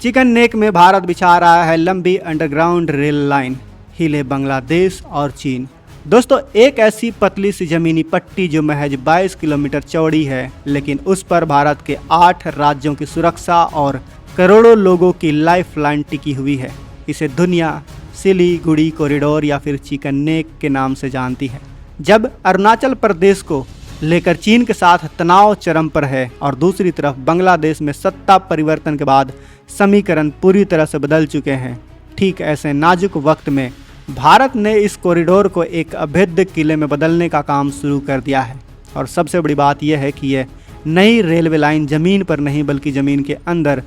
Chicken neck में भारत बिछा रहा है लंबी अंडरग्राउंड रेल लाइन, हिले बांग्लादेश और चीन। दोस्तों, एक ऐसी पतली सी जमीनी पट्टी जो महज 22 किलोमीटर चौड़ी है, लेकिन उस पर भारत के 8 राज्यों की सुरक्षा और करोड़ों लोगों की लाइफलाइन टिकी हुई है। इसे दुनिया सिलीगुड़ी कॉरिडोर या फिर चिकन नेक के नाम से जानती है। जब अरुणाचल प्रदेश को लेकर चीन के साथ तनाव चरम पर है और दूसरी तरफ बांग्लादेश में सत्ता परिवर्तन के बाद समीकरण पूरी तरह से बदल चुके हैं, ठीक ऐसे नाजुक वक्त में भारत ने इस कॉरिडोर को एक अभेद्य किले में बदलने का काम शुरू कर दिया है। और सबसे बड़ी बात यह है कि यह नई रेलवे लाइन ज़मीन पर नहीं बल्कि ज़मीन के अंदर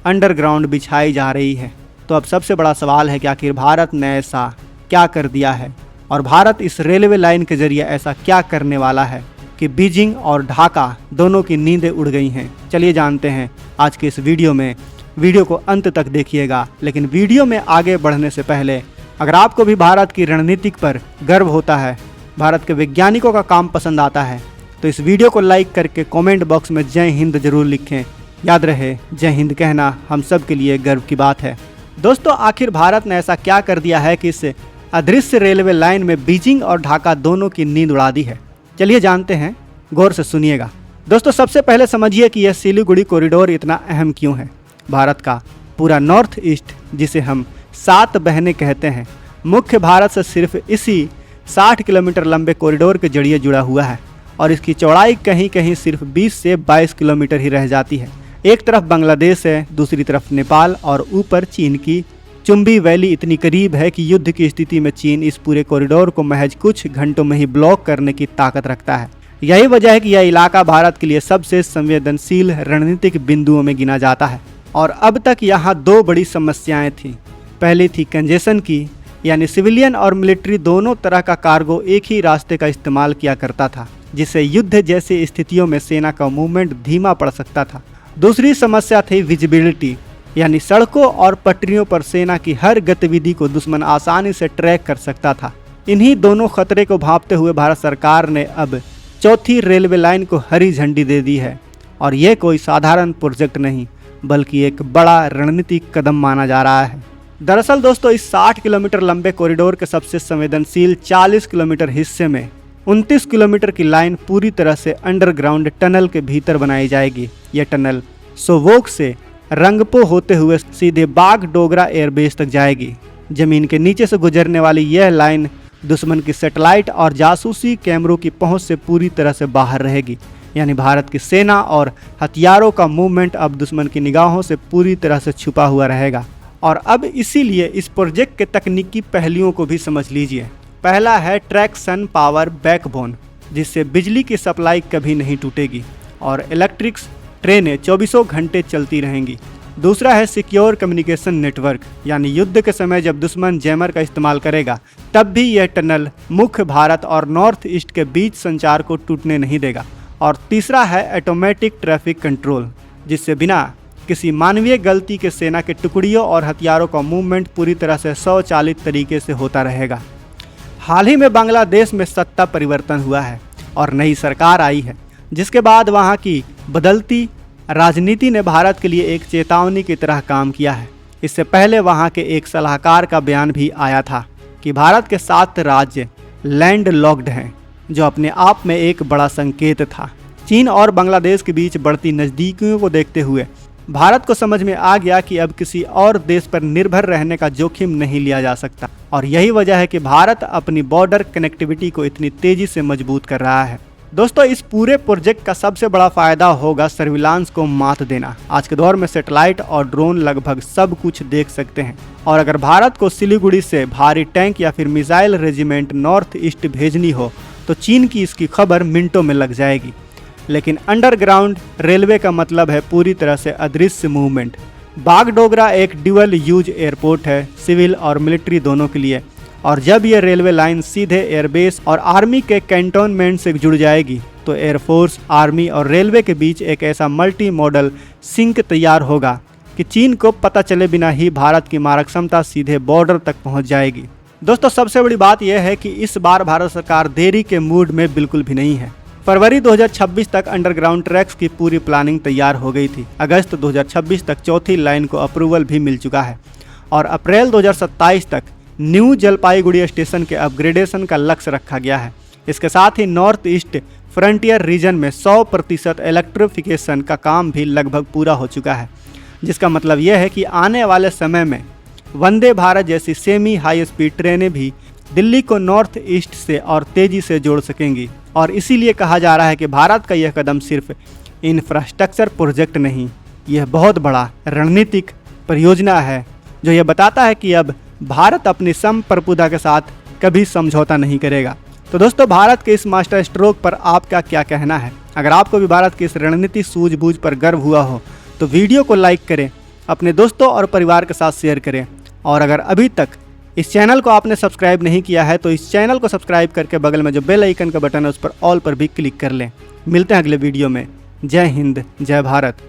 अंडरग्राउंड बिछाई जा रही है। तो अब सबसे बड़ा सवाल है कि आखिर भारत ने ऐसा क्या कर दिया है और भारत इस रेलवे लाइन के जरिए ऐसा क्या करने वाला है कि बीजिंग और ढाका दोनों की नींदें उड़ गई हैं। चलिए जानते हैं आज के इस वीडियो में। वीडियो को अंत तक देखिएगा। लेकिन वीडियो में आगे बढ़ने से पहले अगर आपको भी भारत की रणनीति पर गर्व होता है, भारत के वैज्ञानिकों का काम पसंद आता है, तो इस वीडियो को लाइक करके कमेंट बॉक्स में जय हिंद जरूर लिखें। याद रहे, जय हिंद कहना हम सब के लिए गर्व की बात है। दोस्तों, आखिर भारत ने ऐसा क्या कर दिया है कि इस अदृश्य रेलवे लाइन में बीजिंग और ढाका दोनों की नींद उड़ा दी है? चलिए जानते हैं, गौर से सुनिएगा। दोस्तों, सबसे पहले समझिए कि यह सिलीगुड़ी कॉरिडोर इतना अहम क्यों है। भारत का पूरा नॉर्थ ईस्ट, जिसे हम 7 बहनें कहते हैं, मुख्य भारत से सिर्फ इसी 60 किलोमीटर लंबे कॉरिडोर के जरिए जुड़ा हुआ है और इसकी चौड़ाई कहीं कहीं सिर्फ 20 से 22 किलोमीटर ही रह जाती है। एक तरफ बांग्लादेश है, दूसरी तरफ नेपाल और ऊपर चीन की चुंबी वैली इतनी करीब है कि युद्ध की स्थिति में चीन इस पूरे कॉरिडोर को महज कुछ घंटों में ही ब्लॉक करने की ताकत रखता है। यही वजह है कि यह इलाका भारत के लिए सबसे संवेदनशील रणनीतिक बिंदुओं में गिना जाता है। और अब तक यहाँ 2 बड़ी समस्याएं थीं। पहली थी कंजेशन की, यानी सिविलियन और मिलिट्री दोनों तरह का कार्गो एक ही रास्ते का इस्तेमाल किया करता था, जिससे युद्ध जैसी स्थितियों में सेना का मूवमेंट धीमा पड़ सकता था। दूसरी समस्या थी विजिबिलिटी, यानी सड़कों और पटरियों पर सेना की हर गतिविधि को दुश्मन आसानी से ट्रैक कर सकता था। इन्हीं दोनों खतरे को भांपते हुए भारत सरकार ने अब चौथी रेलवे लाइन को हरी झंडी दे दी है। और यह कोई साधारण प्रोजेक्ट नहीं बल्कि एक बड़ा रणनीतिक कदम माना जा रहा है। दरअसल दोस्तों, इस 60 किलोमीटर लंबे कॉरिडोर के सबसे संवेदनशील 40 किलोमीटर हिस्से में 29 किलोमीटर की लाइन पूरी तरह से अंडरग्राउंड टनल के भीतर बनाई जाएगी। यह टनल सोवोक से रंगपो होते हुए सीधे बागडोगरा एयरबेस तक जाएगी। जमीन के नीचे से गुजरने वाली यह लाइन दुश्मन की सैटेलाइट और जासूसी कैमरों की पहुंच से पूरी तरह से बाहर रहेगी। यानी भारत की सेना और हथियारों का मूवमेंट अब दुश्मन की निगाहों से पूरी तरह से छुपा हुआ रहेगा। और अब इसीलिए इस प्रोजेक्ट के तकनीकी पहलुओं को भी समझ लीजिए। पहला है ट्रैक्शन पावर बैकबोन, जिससे बिजली की सप्लाई कभी नहीं टूटेगी और इलेक्ट्रिक ट्रेनें 24 घंटे चलती रहेंगी। दूसरा है सिक्योर कम्युनिकेशन नेटवर्क, यानी युद्ध के समय जब दुश्मन जैमर का इस्तेमाल करेगा तब भी यह टनल मुख्य भारत और नॉर्थ ईस्ट के बीच संचार को टूटने नहीं देगा। और तीसरा है ऑटोमेटिक ट्रैफिक कंट्रोल, जिससे बिना किसी मानवीय गलती के सेना के टुकड़ियों और हथियारों का मूवमेंट पूरी तरह से स्वचालित तरीके से होता रहेगा। हाल ही में बांग्लादेश में सत्ता परिवर्तन हुआ है और नई सरकार आई है, जिसके बाद वहां की बदलती राजनीति ने भारत के लिए एक चेतावनी की तरह काम किया है। इससे पहले वहां के एक सलाहकार का बयान भी आया था कि भारत के 7 राज्य लैंड लॉक्ड हैं, जो अपने आप में एक बड़ा संकेत था। चीन और बांग्लादेश के बीच बढ़ती नज़दीकियों को देखते हुए भारत को समझ में आ गया कि अब किसी और देश पर निर्भर रहने का जोखिम नहीं लिया जा सकता। और यही वजह है कि भारत अपनी बॉर्डर कनेक्टिविटी को इतनी तेजी से मजबूत कर रहा है। दोस्तों, इस पूरे प्रोजेक्ट का सबसे बड़ा फायदा होगा सर्विलांस को मात देना। आज के दौर में सैटेलाइट और ड्रोन लगभग सब कुछ देख सकते हैं और अगर भारत को सिलीगुड़ी से भारी टैंक या फिर मिसाइल रेजिमेंट नॉर्थ ईस्ट भेजनी हो तो चीन की इसकी खबर मिनटों में लग जाएगी। लेकिन अंडरग्राउंड रेलवे का मतलब है पूरी तरह से अदृश्य मूवमेंट। बागडोगरा एक ड्यूअल यूज एयरपोर्ट है, सिविल और मिलिट्री दोनों के लिए। और जब यह रेलवे लाइन सीधे एयरबेस और आर्मी के कैंटोनमेंट से जुड़ जाएगी तो एयरफोर्स, आर्मी और रेलवे के बीच एक ऐसा मल्टी मॉडल सिंक तैयार होगा कि चीन को पता चले बिना ही भारत की मारक क्षमता सीधे बॉर्डर तक पहुंच जाएगी। दोस्तों, सबसे बड़ी बात यह है कि इस बार भारत सरकार देरी के मूड में बिल्कुल भी नहीं है। फरवरी 2026 तक अंडरग्राउंड ट्रैक्स की पूरी प्लानिंग तैयार हो गई थी। अगस्त 2026 तक चौथी लाइन को अप्रूवल भी मिल चुका है और अप्रैल 2027 तक न्यू जलपाईगुड़ी स्टेशन के अपग्रेडेशन का लक्ष्य रखा गया है। इसके साथ ही नॉर्थ ईस्ट फ्रंटियर रीजन में 100% इलेक्ट्रिफिकेशन का काम भी लगभग पूरा हो चुका है, जिसका मतलब यह है कि आने वाले समय में वंदे भारत जैसी सेमी हाई स्पीड ट्रेनें भी दिल्ली को नॉर्थ ईस्ट से और तेज़ी से जोड़ सकेंगी। और इसीलिए कहा जा रहा है कि भारत का यह कदम सिर्फ इंफ्रास्ट्रक्चर प्रोजेक्ट नहीं, यह बहुत बड़ा रणनीतिक परियोजना है जो यह बताता है कि अब भारत अपनी संप्रभुता के साथ कभी समझौता नहीं करेगा। तो दोस्तों, भारत के इस मास्टर स्ट्रोक पर आपका क्या कहना है? अगर आपको भी भारत की इस रणनीतिक सूझबूझ पर गर्व हुआ हो तो वीडियो को लाइक करें, अपने दोस्तों और परिवार के साथ शेयर करें। और अगर अभी तक इस चैनल को आपने सब्सक्राइब नहीं किया है तो इस चैनल को सब्सक्राइब करके बगल में जो बेल आइकन का बटन है उस पर ऑल पर भी क्लिक कर लें। मिलते हैं अगले वीडियो में। जय हिंद, जय भारत।